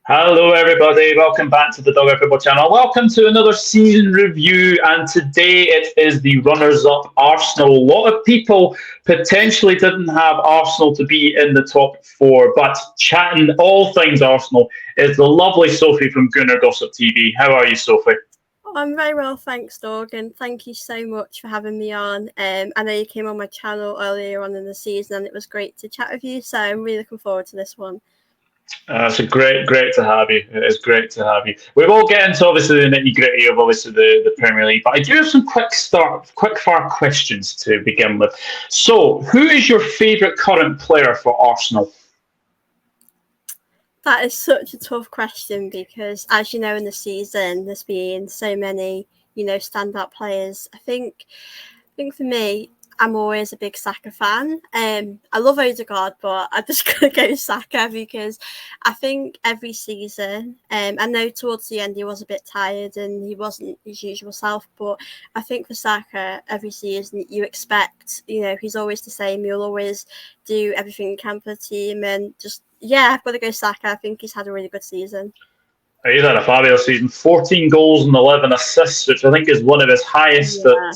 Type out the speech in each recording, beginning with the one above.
Hello, everybody. Welcome back to the Dog Eye Football channel. Welcome to another season review. And today it is the runners up Arsenal. A lot of people potentially didn't have Arsenal to be in the top four, but chatting all things Arsenal is the lovely Sophie from Gunner Gossip TV. How are you, Sophie? I'm very well, thanks, Dog, and thank you so much for having me on. I know you came on my channel earlier on in the season, and it was great to chat with you, so I'm really looking forward to this one. It's a great to have you. It is great to have you. We will get into obviously the nitty gritty of obviously the Premier League, but I do have some quick fire questions to begin with. So, who is your favourite current player for Arsenal? That is such a tough question because, as you know, in the season, there's been so many, standout players. I think for me, I'm always a big Saka fan. I love Odegaard, but I'm just going to go Saka because I think every season, I know towards the end he was a bit tired and he wasn't his usual self, but I think for Saka, every season you expect, he's always the same. He'll always do everything he can for the team and just, yeah, I've got to go Saka. I think he's had a really good season. He's had a fabulous season. 14 goals and 11 assists, which I think is one of his highest Yeah.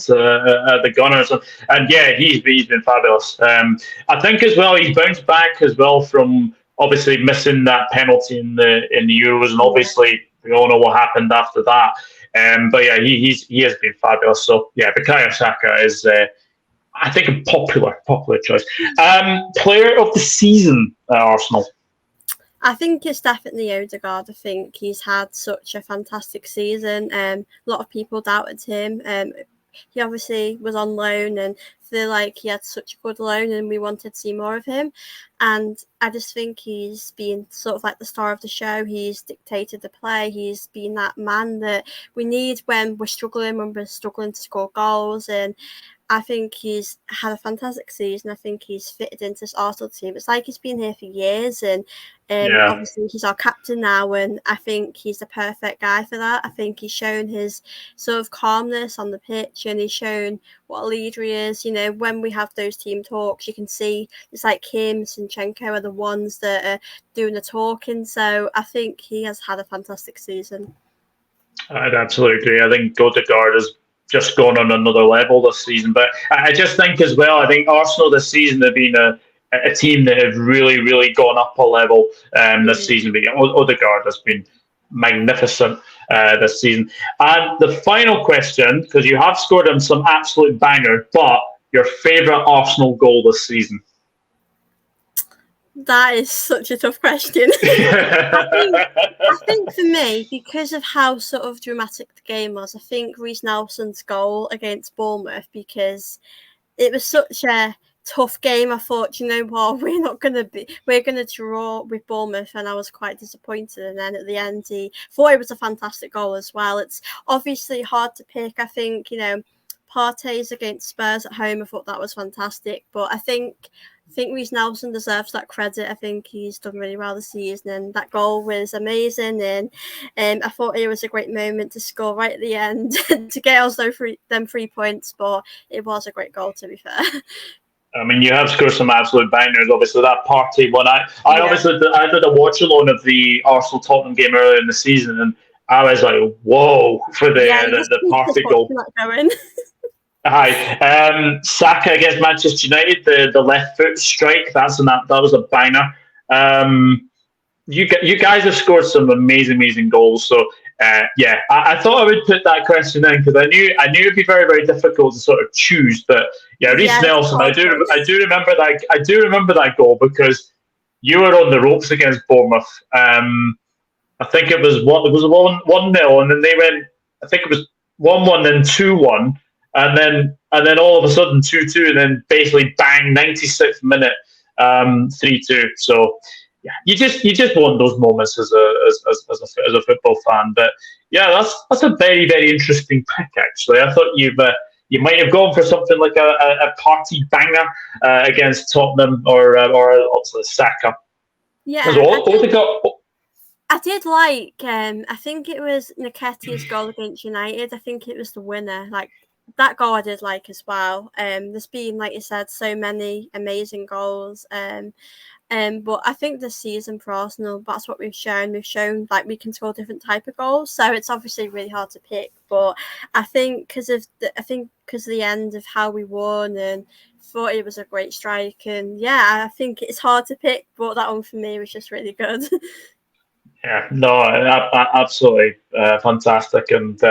at the Gunners. And yeah, he's been fabulous. I think as well he's bounced back as well from obviously missing that penalty in the Euros, and Yeah. obviously we all know what happened after that. But yeah, he has been fabulous. So yeah, Bukayo Saka is I think a popular choice. Player of the season at Arsenal. I think it's definitely Odegaard. I think he's had such a fantastic season. A lot of people doubted him. He obviously was on loan and feel like he had such a good loan and we wanted to see more of him. And I just think he's been sort of like the star of the show. He's dictated the play. He's been that man that we need when we're struggling to score goals. And I think he's had a fantastic season. I think he's fitted into this Arsenal team. It's like he's been here for years, and Yeah. obviously he's our captain now, and I think he's the perfect guy for that. I think he's shown his sort of calmness on the pitch, and he's shown what a leader he is. When we have those team talks, you can see it's like him, Sinchenko are the ones that are doing the talking. So I think he has had a fantastic season. I'd absolutely agree. I think Odegaard has just gone on another level this season. But I just think as well, I think Arsenal this season have been a team that have really gone up a level this season. But yeah, Odegaard has been magnificent this season. And the final question, because you have scored on some absolute banger, but your favourite Arsenal goal this season? That is such a tough question. I think for me, because of how sort of dramatic the game was, I think Reece Nelson's goal against Bournemouth, because it was such a tough game. I thought, what, we're gonna draw with Bournemouth, and I was quite disappointed. And then at the end, he thought it was a fantastic goal as well. It's obviously hard to pick. I think Partey's against Spurs at home. I thought that was fantastic, but I think Reece Nelson deserves that credit. I think he's done really well this season, and that goal was amazing. And I thought it was a great moment to score right at the end to get us them 3 points. But it was a great goal, to be fair. I mean, you have scored some absolute bangers. Obviously, that Party one. I Yeah, obviously I did a watch alone of the Arsenal Tottenham game earlier in the season, and I was like, "Whoa!" for the yeah, you the, just the keep Party goal. watching that going. Hi, Saka against Manchester United, the left foot strike. That was a banger. Um, you guys have scored some amazing goals. So yeah, I thought I would put that question in because I knew it'd be very difficult to sort of choose. But yeah, Reece Yeah, it's a Nelson, I hard do I choice. do remember that I do remember that goal because you were on the ropes against Bournemouth. I think it was one nil, and then they went. I think it was 1-1, then 2-1, and then all of a sudden 2-2, and then basically bang 96th minute 3-2. So yeah, you just want those moments as a football fan. But yeah, that's a very interesting pick actually. I thought you might have gone for something like a party banger against Tottenham or also Saka. As Yeah, I well, did. Odegaard, I did like. I think it was Nketiah's goal against United. I think it was the winner. Like that goal, I did like as well. There's been, like you said, so many amazing goals. But I think this season for Arsenal, that's what we've shown. We've shown like we can score different type of goals. So it's obviously really hard to pick. But I think because of the end of how we won and thought it was a great strike, and yeah, I think it's hard to pick. But that one for me was just really good. Yeah, no, absolutely fantastic, and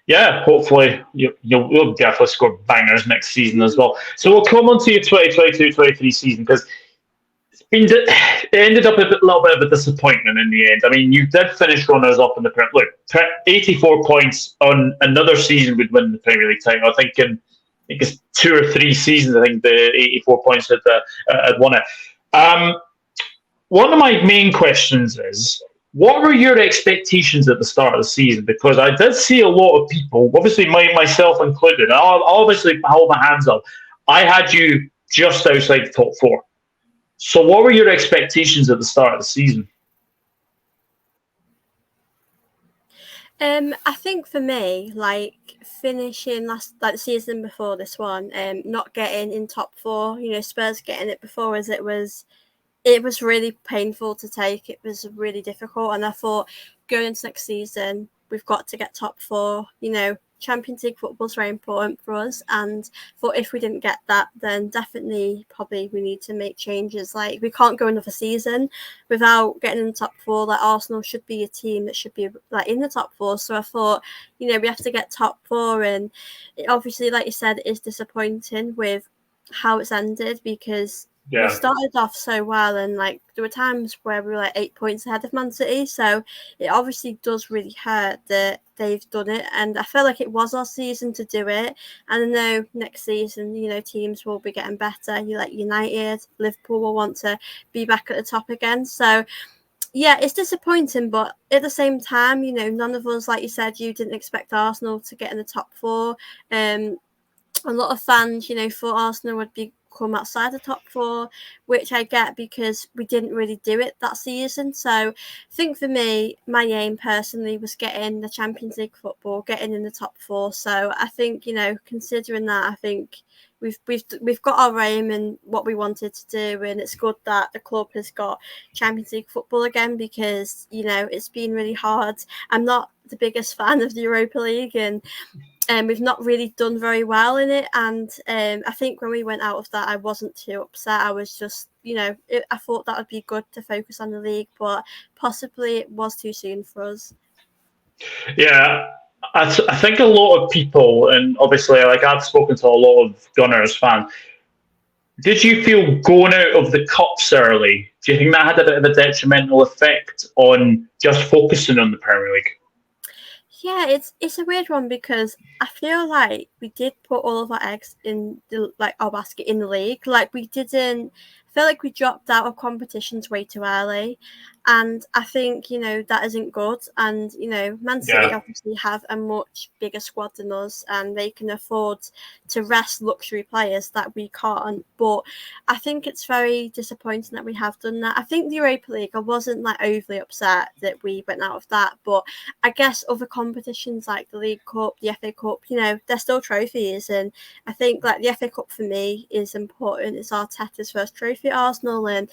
yeah, hopefully you'll definitely score bangers next season as well. So we'll come on to your 2022-23 season, because it ended up little bit of a disappointment in the end. I mean, you did finish runners up in the Premier League. Look, 84 points on another season would win the Premier League title. I think it's 2 or 3 seasons. I think the 84 points had won it. One of my main questions is, what were your expectations at the start of the season? Because I did see a lot of people, obviously myself included, and I'll obviously hold my hands up. I had you just outside the top 4. So what were your expectations at the start of the season? I think for me, like finishing the season before this one, not getting in top 4, Spurs getting it before us, it was really painful to take. It was really difficult, and I thought going into next season, we've got to get top 4. Champions League football is very important for us, and thought if we didn't get that, then definitely probably we need to make changes. Like we can't go another season without getting in the top 4. Like Arsenal should be a team that should be like in the top 4. So I thought, we have to get top 4, and it obviously, like you said, it is disappointing with how it's ended, because we started off so well, and like there were times where we were like 8 points ahead of Man City. So it obviously does really hurt that they've done it, and I feel like it was our season to do it. And I know next season, teams will be getting better. Like United, Liverpool will want to be back at the top again. So yeah, it's disappointing, but at the same time, none of us, like you said, you didn't expect Arsenal to get in the top 4. A lot of fans, thought Arsenal would come outside the top 4, which I get because we didn't really do it that season. So I think for me, my aim personally was getting the Champions League football, getting in the top 4. So I think, considering that, I think we've got our aim and what we wanted to do, and it's good that the club has got Champions League football again, because it's been really hard. I'm not the biggest fan of the Europa League, and we've not really done very well in it. And I think when we went out of that, I wasn't too upset. I was just, I thought that would be good to focus on the league, but possibly it was too soon for us. Yeah, I think a lot of people, and obviously, like I've spoken to a lot of Gunners fans. Did you feel going out of the cups early? Do you think that had a bit of a detrimental effect on just focusing on the Premier League? Yeah, it's a weird one, because I feel like we did put all of our eggs in our basket in the league. Like we didn't. I feel like we dropped out of competitions way too early, and I think that isn't good. And Man City obviously have a much bigger squad than us, and they can afford to rest luxury players that we can't. But I think it's very disappointing that we have done that. I think the Europa League, I wasn't like overly upset that we went out of that, but I guess other competitions like the League Cup, the FA Cup, they're still trophies. And I think like the FA Cup for me is important. It's Arteta's first trophy at Arsenal, and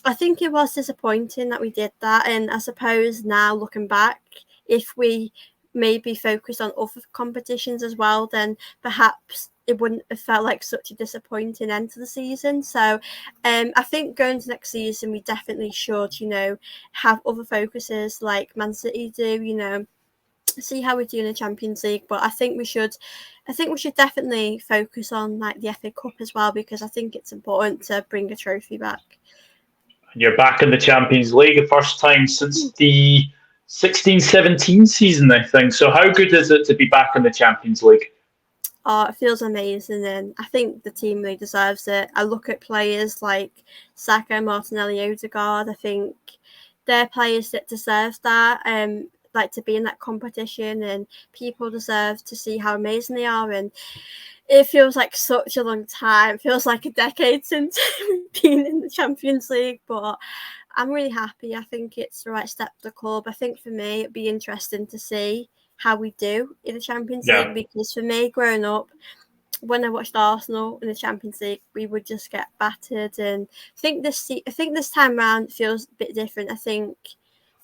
I think it was disappointing that we did that. And I suppose now looking back, if we maybe focused on other competitions as well, then perhaps it wouldn't have felt like such a disappointing end to the season. So I think going to next season, we definitely should, have other focuses like Man City do, see how we do in the Champions League. But I think we should definitely focus on like the FA Cup as well, because I think it's important to bring a trophy back. You're back in the Champions League, the first time since the 16-17 season, I think. So how good is it to be back in the Champions League? Oh, it feels amazing, and I think the team really deserves it. I look at players like Saka, Martinelli, Odegaard. I think they're players that deserve that, like to be in that competition, and people deserve to see how amazing they are. And it feels like such a long time. It feels like a decade since we've been in the Champions League, but I'm really happy. I think it's the right step for the club. I think for me, it'd be interesting to see how we do in the Champions League, because for me, growing up, when I watched Arsenal in the Champions League, we would just get battered. And I think this time round feels a bit different. I think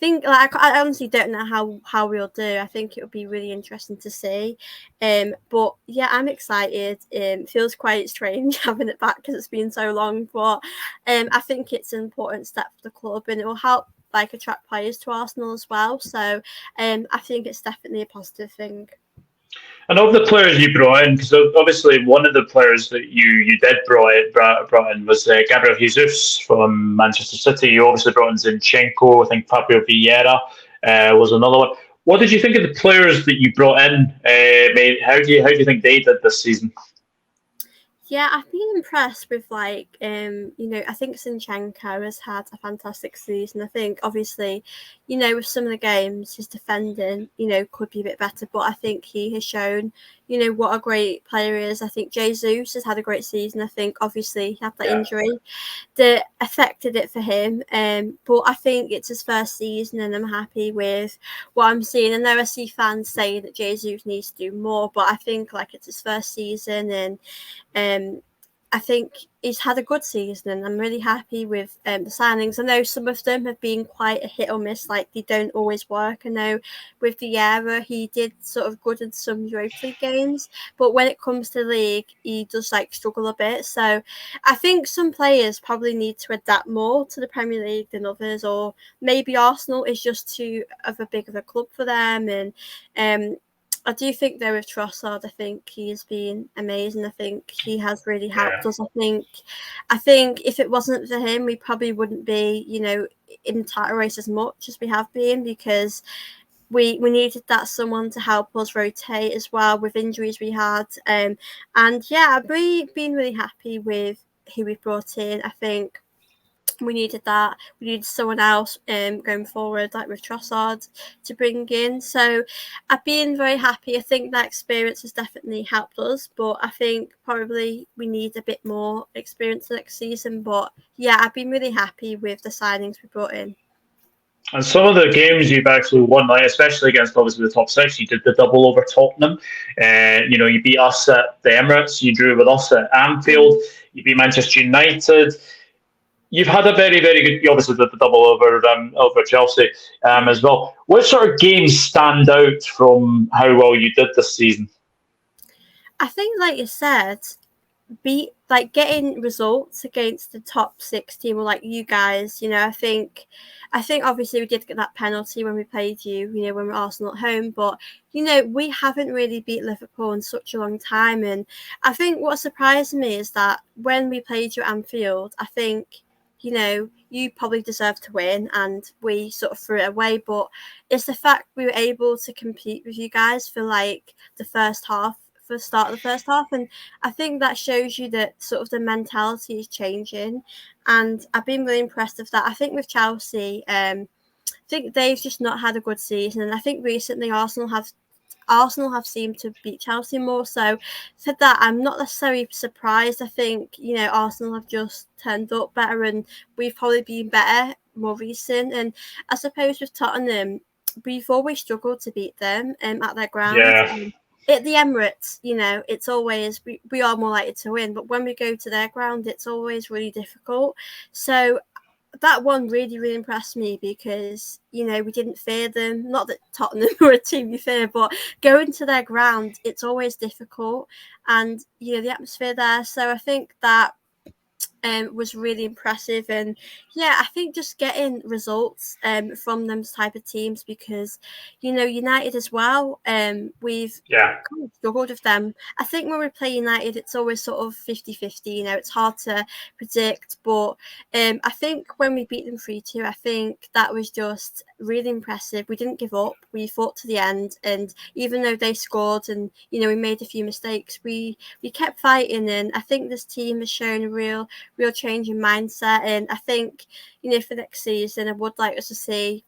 like I honestly don't know how we'll do. I think it'll be really interesting to see. But yeah, I'm excited. It feels quite strange having it back because it's been so long. But I think it's an important step for the club, and it will help like attract players to Arsenal as well. So I think it's definitely a positive thing. And of the players you brought in, because obviously one of the players that you did brought in was Gabriel Jesus from Manchester City. You obviously brought in Zinchenko. I think Fabio Vieira was another one. What did you think of the players that you brought in? Mate? How do you think they did this season? Yeah, I've been impressed with like I think Zinchenko has had a fantastic season. I think obviously, with some of the games his defending, could be a bit better, but I think he has shown, what a great player he is. I think Jesus has had a great season. I think obviously he had that injury that affected it for him. But I think it's his first season and I'm happy with what I'm seeing. And there I see fans saying that Jesus needs to do more, but I think like it's his first season and I think he's had a good season and I'm really happy with the signings. I know some of them have been quite a hit or miss, like they don't always work. I know with Vieira, he did sort of good in some Europa League games, but when it comes to the league, he does like struggle a bit. So I think some players probably need to adapt more to the Premier League than others, or maybe Arsenal is just too big of a club for them. And I do think though with Trossard, I think he's been amazing. I think he has really helped us. I think if it wasn't for him, we probably wouldn't be, in the title race as much as we have been because we needed that someone to help us rotate as well with injuries we had. And yeah, I've been really happy with who we brought in. I think we needed that. We needed someone else going forward, like with Trossard, to bring in. So I've been very happy. I think that experience has definitely helped us, but I think probably we need a bit more experience next season. But yeah, I've been really happy with the signings we brought in. And some of the games you've actually won, like especially against obviously the top six, you did the double over Tottenham. You beat us at the Emirates, you drew with us at Anfield, you beat Manchester United. You've had a very, very good. You obviously did the double over Chelsea as well. What sort of games stand out from how well you did this season? I think, like you said, getting results against the top six team or like you guys, I think obviously we did get that penalty when we played you, when we're Arsenal at home, but we haven't really beat Liverpool in such a long time. And I think what surprised me is that when we played you at Anfield, I think you probably deserved to win and we sort of threw it away, but it's the fact we were able to compete with you guys for like the first half, for the start of the first half. And I think that shows you that sort of the mentality is changing. And I've been really impressed with that. I think with Chelsea, I think they've just not had a good season. And I think recently Arsenal have seemed to beat Chelsea more. So for that, I'm not necessarily surprised. I think, Arsenal have just turned up better and we've probably been better more recent. And I suppose with Tottenham, we've always struggled to beat them at their ground. Yeah, At the Emirates, it's always, we are more likely to win. But when we go to their ground, it's always really difficult. So that one really, really impressed me because, we didn't fear them. Not that Tottenham were a team you fear, but going to their ground, it's always difficult. And, the atmosphere there. So I think that was really impressive. And yeah, I think just getting results from them type of teams because, United as well, we've yeah. kind of struggled with them. I think when we play United, it's always sort of 50-50, it's hard to predict. But I think when we beat them 3-2, I think that was just really impressive. We didn't give up. We fought to the end. And even though they scored and, we made a few mistakes, we kept fighting. And I think this team has shown a real change in mindset. And I think, for next season, I would like us to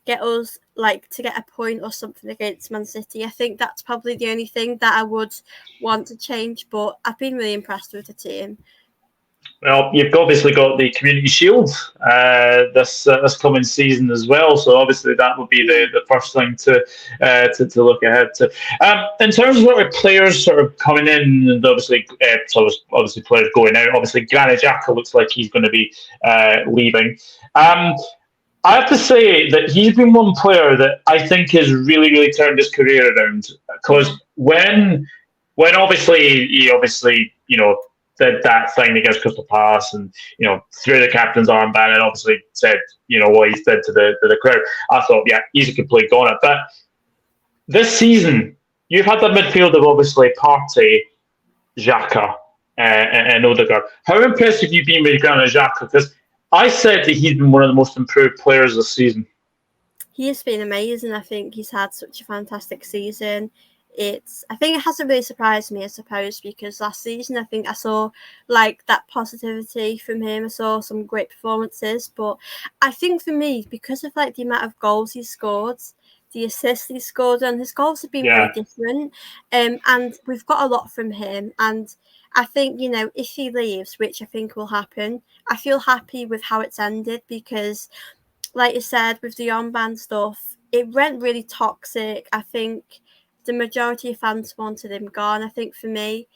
get us like to get a point or something against Man City. I think that's probably the only thing that I would want to change, but I've been really impressed with the team. Well, you've obviously got the Community Shield this coming season as well, so obviously that would be the first thing to look ahead to. In terms of sort of players sort of coming in, and obviously obviously players going out. Obviously, Granit Xhaka looks like he's going to be leaving. I have to say that he's been one player that I think has really turned his career around, because when obviously he did that thing against Crystal Palace and threw the captain's armband and obviously said what he did to the crowd. I thought, yeah, he's a complete goner. But this season, you've had the midfield of obviously Partey, Xhaka, and Odegaard. How impressed have you been with Granit Xhaka? Because I said that he's been one of the most improved players this season. He has been amazing. I think he's had such a fantastic season. I think it hasn't really surprised me, I suppose, because last season I think I saw like that positivity from him. I saw some great performances, but I think for me, because of like the amount of goals he scored, the assists he scored, and his goals have been very different. And we've got a lot from him. And I think, if he leaves, which I think will happen, I feel happy with how it's ended, because like you said, with the armband stuff, it went really toxic. I think the majority of fans wanted him gone. I think for me,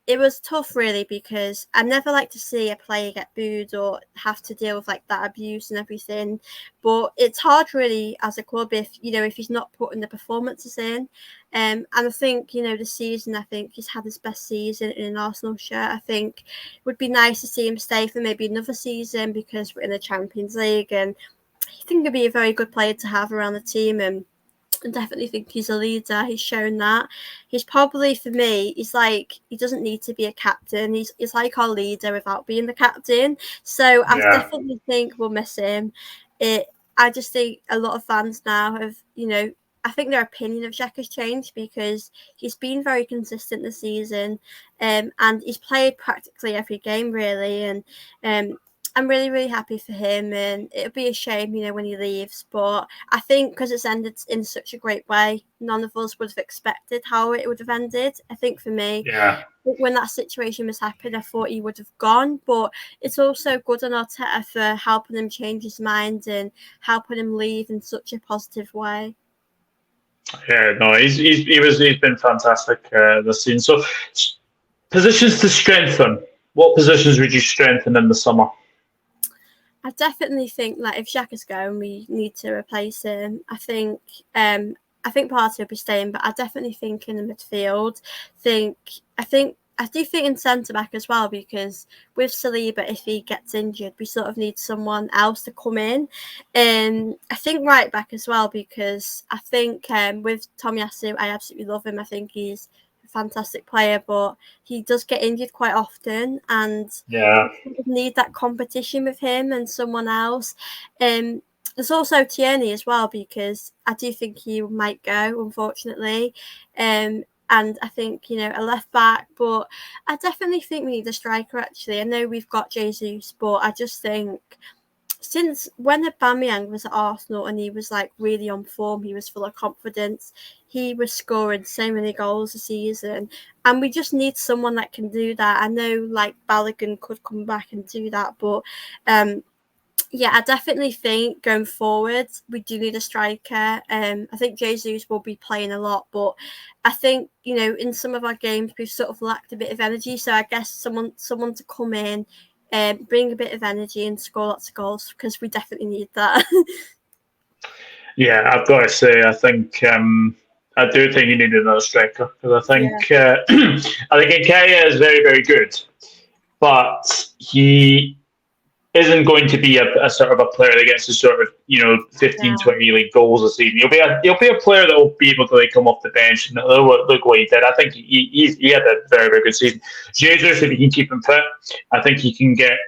it was tough really, because I never like to see a player get booed or have to deal with like that abuse and everything. But it's hard really as a club if he's not putting the performances in. And I think, this season, I think he's had his best season in an Arsenal shirt. I think it would be nice to see him stay for maybe another season, because we're in the Champions League, and I think he'd be a very good player to have around the team. And I definitely think he's a leader. He's shown that. He's probably, for me, he's like, he doesn't need to be a captain. He's like our leader without being the captain. So I definitely think we'll miss him. I just think a lot of fans now have, I think their opinion of Xhaka's changed, because he's been very consistent this season, and he's played practically every game really, and I'm really happy for him, and it'll be a shame, when he leaves. But I think because it's ended in such a great way, none of us would have expected how it would have ended. I think for me, when that situation was happening, I thought he would have gone. But it's also good on Arteta for helping him change his mind and helping him leave in such a positive way. Yeah, no, he's been fantastic this season. So, positions to strengthen. What positions would you strengthen in the summer? I definitely think that if Xhaka's going, we need to replace him. I think Partey will be staying, but I definitely think in the midfield. I do think in centre back as well, because with Saliba, if he gets injured, we sort of need someone else to come in. I think right back as well, because I think with Tomiyasu, I absolutely love him. I think he's fantastic player, but he does get injured quite often, and we need that competition with him and someone else. There's also Tierney as well, because I do think he might go, unfortunately. And I think, a left back, but I definitely think we need a striker, actually. I know we've got Jesus, but I just think since when Aubameyang was at Arsenal and he was like really on form, he was full of confidence, he was scoring so many goals a season, and we just need someone that can do that. I know like Balogun could come back and do that, but I definitely think going forward we do need a striker. I think Jesus will be playing a lot, but I think in some of our games we've sort of lacked a bit of energy, so I guess someone to come in, bring a bit of energy and score lots of goals, because we definitely need that. Yeah, I've got to say, I think I do think you need another striker, because I think I think Nketiah is very good, but he isn't going to be a sort of a player that gets to sort of 15-20 league goals a season. He'll be a player that will be able to like come off the bench and look what he did. I think he had a very good season. Jesus, if he can keep him fit, I think he can get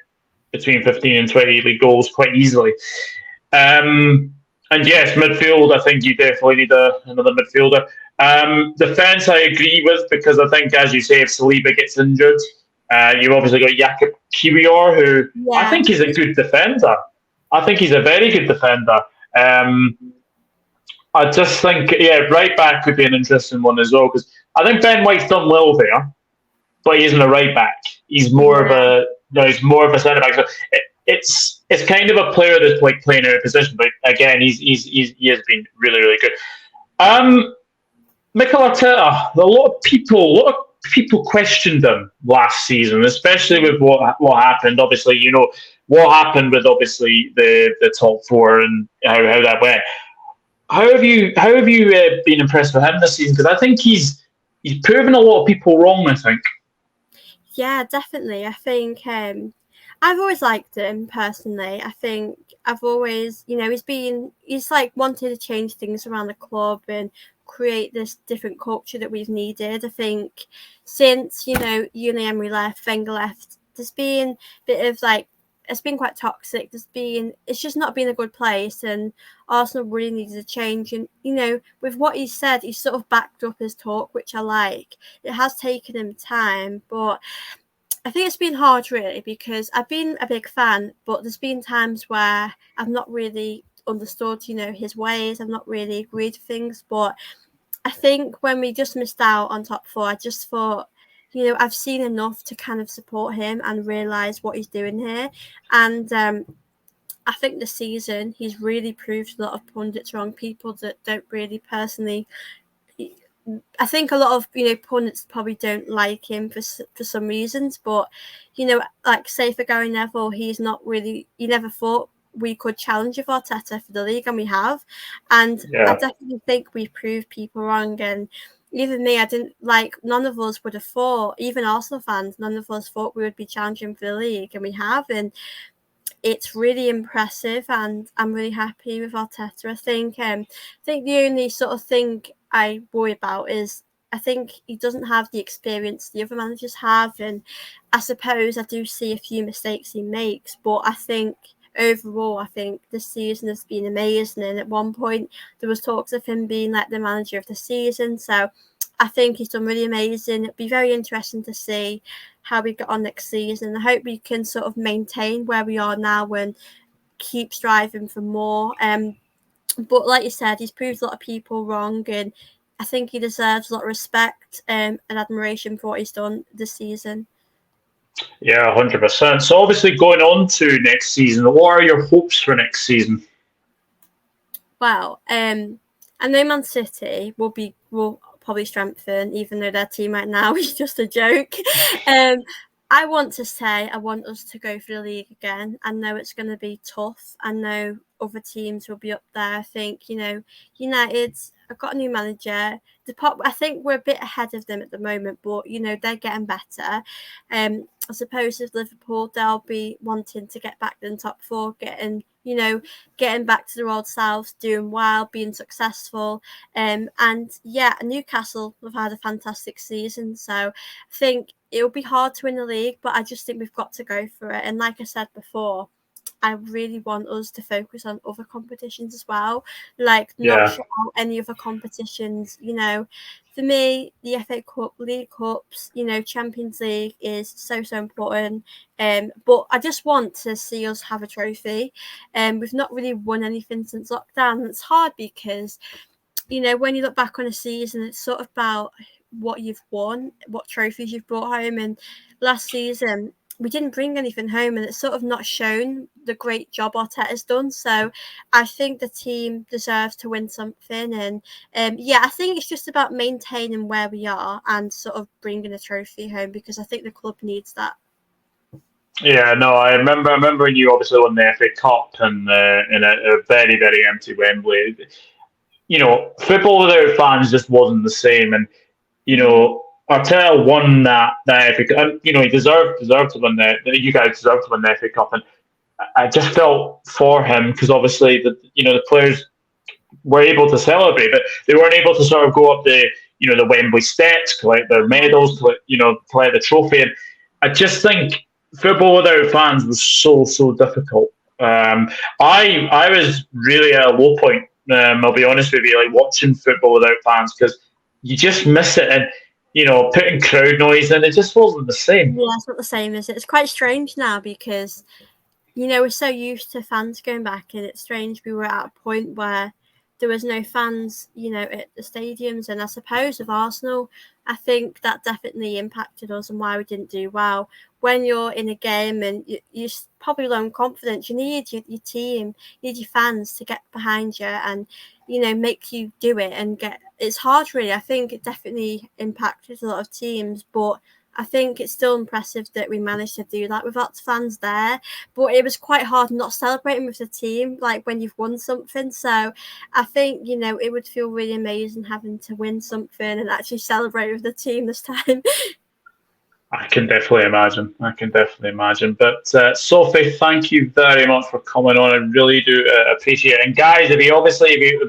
between 15 and 20 league goals quite easily. And yes, midfield, I think you definitely need another midfielder. Defence, I agree with, because I think, as you say, if Saliba gets injured, you've obviously got Jakub Kiwior, who I think is a good defender. I think he's a very good defender. I just think, right back could be an interesting one as well, because I think Ben White's done well there, but he isn't a right back. He's more of no, he's more of a centre back. So it's kind of a player that's like playing out of position, but again, he has been really really good. Mikel Arteta, a lot of people questioned him last season, especially with what happened. Obviously, what happened with obviously the top four and how that went. How have you been impressed with him this season? Because I think he's proven a lot of people wrong. I think. Yeah, definitely. I think I've always liked him personally. I think I've always, he's like wanted to change things around the club and create this different culture that we've needed. I think since, Uni Emery left, Wenger left, there's been a bit of like, it's been quite toxic. It's just not been a good place, and Arsenal really needed a change. And, with what he said, he's sort of backed up his talk, which I like. It has taken him time, but I think it's been hard really because I've been a big fan, but there's been times where I've not really understood, his ways. I've not really agreed with things, but I think when we just missed out on top four, I just thought, I've seen enough to kind of support him and realise what he's doing here. And I think this season he's really proved a lot of pundits wrong, people that don't really personally. I think a lot of pundits probably don't like him for some reasons, but like say for Gary Neville, he never thought we could challenge with Arteta for the league, and we have. And I definitely think we proved people wrong. And even me, none of us would have thought, even Arsenal fans, none of us thought we would be challenging for the league, and we have. And it's really impressive, and I'm really happy with Arteta. I think the only sort of thing I worry about is I think he doesn't have the experience the other managers have, and I suppose I do see a few mistakes he makes, but I think overall, I think this season has been amazing. And at one point, there was talks of him being like the manager of the season. So I think he's done really amazing. It'd be very interesting to see how we get on next season. I hope we can sort of maintain where we are now and keep striving for more. But like you said, he's proved a lot of people wrong, and I think he deserves a lot of respect and admiration for what he's done this season. Yeah, 100%. So obviously going on to next season, what are your hopes for next season? Well, I know Man City will probably strengthen, even though their team right now is just a joke. I want us to go for the league again. I know it's going to be tough. I know other teams will be up there. I think, United's I've got a new manager. I think we're a bit ahead of them at the moment, but, they're getting better. I suppose with Liverpool, they'll be wanting to get back in the top four, getting back to their old selves, doing well, being successful. And Newcastle have had a fantastic season. So I think it'll be hard to win the league, but I just think we've got to go for it. And like I said before, I really want us to focus on other competitions as well, not shut out any other competitions. For me, the FA Cup, League Cups, Champions League is so important. But I just want to see us have a trophy. We've not really won anything since lockdown. It's hard because, when you look back on a season, it's sort of about what you've won, what trophies you've brought home. And last season, we didn't bring anything home, and it's sort of not shown the great job Arteta's done. So I think the team deserves to win something. And I think it's just about maintaining where we are and sort of bringing a trophy home, because I think the club needs that. Yeah, no, I remember when you obviously won the FA Cup and in a very, very empty Wembley. Football without fans just wasn't the same. And, Arteta won that FA Cup. And, he deserved to win you guys deserved to win the FA Cup. And I just felt for him because obviously the players were able to celebrate, but they weren't able to sort of go up the Wembley steps, collect their medals, collect the trophy. And I just think football without fans was so difficult. I was really at a low point. I'll be honest with you, like watching football without fans, because you just miss it, and putting crowd noise in, it just wasn't the same. Yeah, it's not the same, is it? It's quite strange now because we're so used to fans going back, and it's strange we were at a point where there was no fans, at the stadiums. And I suppose with Arsenal, I think that definitely impacted us and why we didn't do well. When you're in a game and you're probably low on confidence, you need your team, you need your fans to get behind you and, make you do it and it's hard really. I think it definitely impacted a lot of teams, but I think it's still impressive that we managed to do that without the fans there. But it was quite hard not celebrating with the team, like when you've won something. So I think, it would feel really amazing having to win something and actually celebrate with the team this time. I can definitely imagine. But Sophie, thank you very much for coming on. I really do appreciate it. And guys, if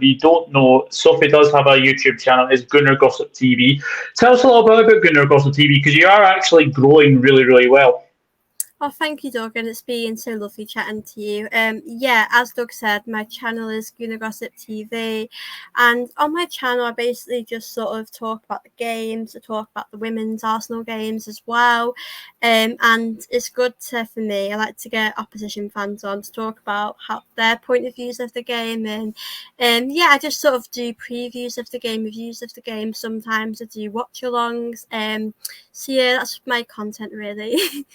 you don't know, Sophie does have a YouTube channel. It's Gunner Gossip TV. Tell us a little bit about Gunner Gossip TV because you are actually growing really, really well. Oh, thank you, Doug, and it's been so lovely chatting to you. As Doug said, my channel is Gunner Gossip TV, and on my channel, I basically just sort of talk about the games, I talk about the women's Arsenal games as well, and it's good for me. I like to get opposition fans on to talk about their point of views of the game, and I just sort of do previews of the game, reviews of the game. Sometimes I do watch-alongs. So yeah, that's my content really.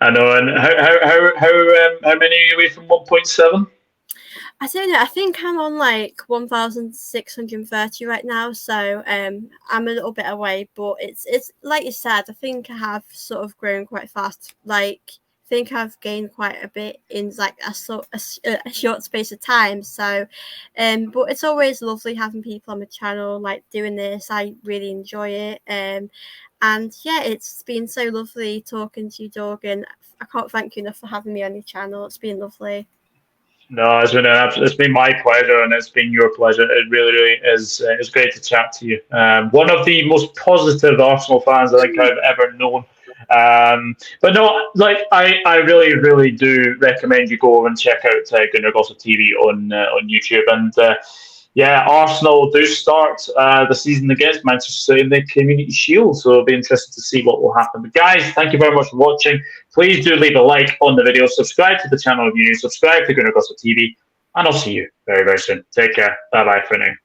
I know. And how many are you away from 1.7? I don't know. I think I'm on like 1,630 right now, so I'm a little bit away. But it's like you said. I think I have sort of grown quite fast. Like I think I've gained quite a bit in like a short space of time. So, but it's always lovely having people on the channel like doing this. I really enjoy it. And yeah, it's been so lovely talking to you, Doug, and I can't thank you enough for having me on your channel. It's been lovely. No, it's been my pleasure, and it's been your pleasure. It really, really is. It's great to chat to you. One of the most positive Arsenal fans I think I've ever known. But no, like I really, really do recommend you go over and check out Gunner Gossip TV on YouTube. And Arsenal do start the season against Manchester City in the Community Shield, so it'll be interesting to see what will happen. But guys, thank you very much for watching. Please do leave a like on the video, subscribe to the channel if you're new, subscribe to Gunner Gossip TV, and I'll see you very, very soon. Take care. Bye bye for now.